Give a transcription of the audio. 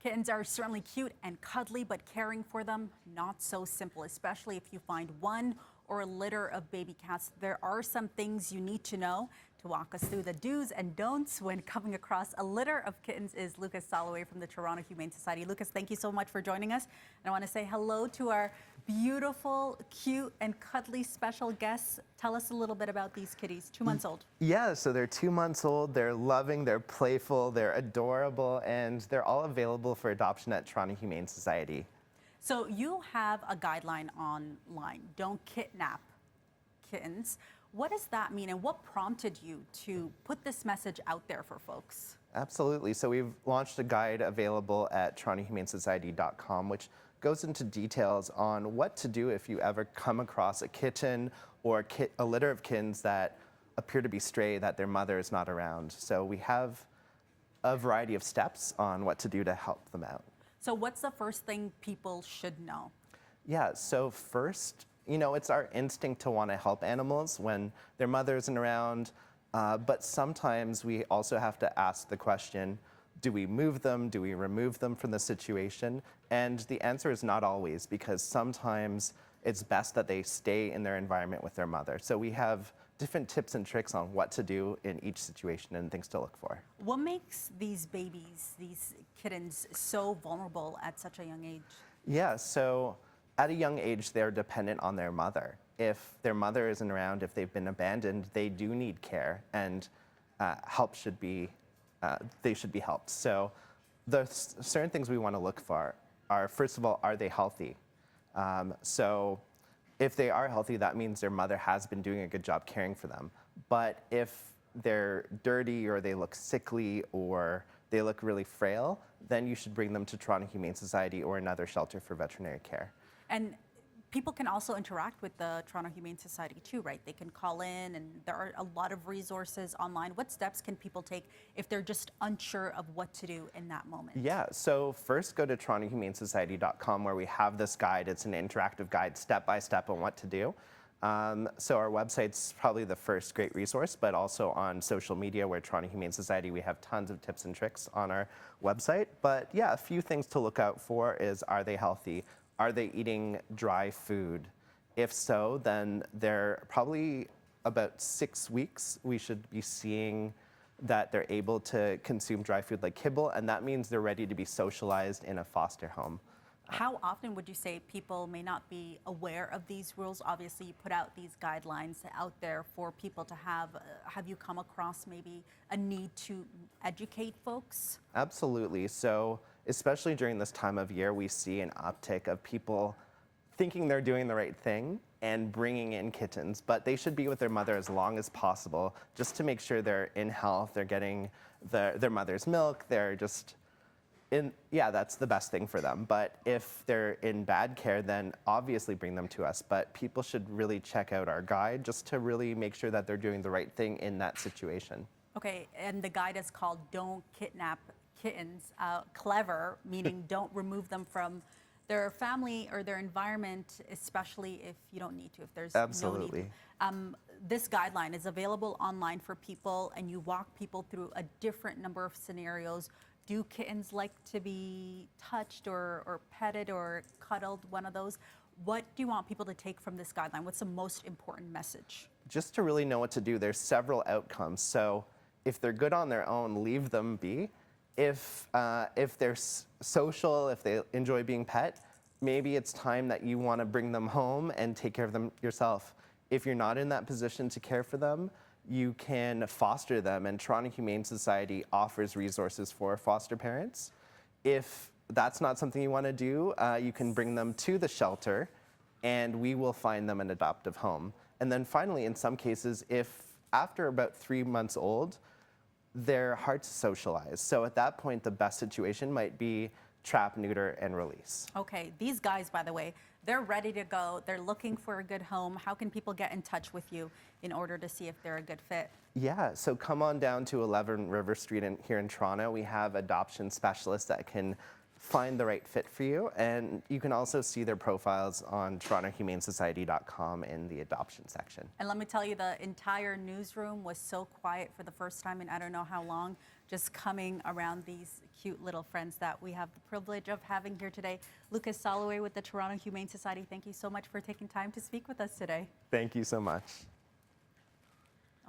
Kittens are certainly cute and cuddly, but caring for them, not so simple, especially if you find one or a litter of baby cats. There are some things you need to know. To walk us through the do's and don'ts when coming across a litter of kittens is Lucas Soloway from the Toronto Humane Society. Lucas, thank you so much for joining us. And I want to say hello to our beautiful, cute, and cuddly special guests. Tell us a little bit about these kitties, 2 months old. Yeah, so they're 2 months old, they're loving, they're playful, they're adorable, and they're all available for adoption at Toronto Humane Society. So you have a guideline online, don't kidnap kittens. What does that mean, and what prompted you to put this message out there for folks? Absolutely. So we've launched a guide available at torontohumanesociety.com, which goes into details on what to do if you ever come across a kitten or a litter of kittens that appear to be stray, that their mother is not around. So we have a variety of steps on what to do to help them out. So what's the first thing people should know? Yeah, so first, it's our instinct to want to help animals when their mother isn't around, but sometimes we also have to ask the question, do we move them? Do we remove them from the situation? And the answer is not always, because sometimes it's best that they stay in their environment with their mother. So we have different tips and tricks on what to do in each situation and things to look for. What makes these babies, these kittens, so vulnerable at such a young age? Yeah, so at a young age, they're dependent on their mother. If their mother isn't around, if they've been abandoned, they do need care, and they should be helped. So the certain things we want to look for are, first of all, are they healthy? So if they are healthy, that means their mother has been doing a good job caring for them. But if they're dirty or they look sickly or they look really frail, then you should bring them to Toronto Humane Society or another shelter for veterinary care. And people can also interact with the Toronto Humane Society too, right? They can call in, and there are a lot of resources online. What steps can people take if they're just unsure of what to do in that moment? Yeah, so first go to torontohumanesociety.com, where we have this guide. It's an interactive guide, step by step, on what to do. So our website's probably the first great resource, but also on social media, where Toronto Humane Society, we have tons of tips and tricks on our website. But yeah, a few things to look out for is, are they healthy? Are they eating dry food? If so, then they're probably about 6 weeks. We should be seeing that they're able to consume dry food like kibble, and that means they're ready to be socialized in a foster home. How often would you say people may not be aware of these rules? Obviously, you put out these guidelines out there for people to have. Have you come across maybe a need to educate folks? Absolutely. So especially during this time of year, we see an uptick of people thinking they're doing the right thing and bringing in kittens, but they should be with their mother as long as possible, just to make sure they're in health, they're getting their mother's milk, they're just that's the best thing for them. But if they're in bad care, then obviously bring them to us. But people should really check out our guide just to really make sure that they're doing the right thing in that situation. Okay, and the guide is called Don't Kidnap Kittens. Clever, meaning don't remove them from their family or their environment, especially if you don't need to, if there's Absolutely. no need. This guideline is available online for people, and you walk people through a different number of scenarios. Do kittens like to be touched or petted or cuddled, one of those? What do you want people to take from this guideline? What's the most important message? Just to really know what to do, there's several outcomes. So if they're good on their own, leave them be. If they're social, if they enjoy being pet, maybe it's time that you want to bring them home and take care of them yourself. If you're not in that position to care for them, you can foster them, and Toronto Humane Society offers resources for foster parents. If that's not something you want to do, you can bring them to the shelter, and we will find them an adoptive home. And then finally, in some cases, if after about 3 months old, they're hard to socialize. So at that point, the best situation might be trap, neuter, and release. Okay, these guys, by the way, they're ready to go. They're looking for a good home. How can people get in touch with you in order to see if they're a good fit? Yeah, so come on down to 11 River Street here in Toronto. We have adoption specialists that can find the right fit for you, and you can also see their profiles on torontohumanesociety.com in the adoption section. And let me tell you, the entire newsroom was so quiet for the first time in I don't know how long. just coming around these cute little friends that we have the privilege of having here today. Lucas Soloway with the Toronto Humane Society, thank you so much for taking time to speak with us today. Thank you so much.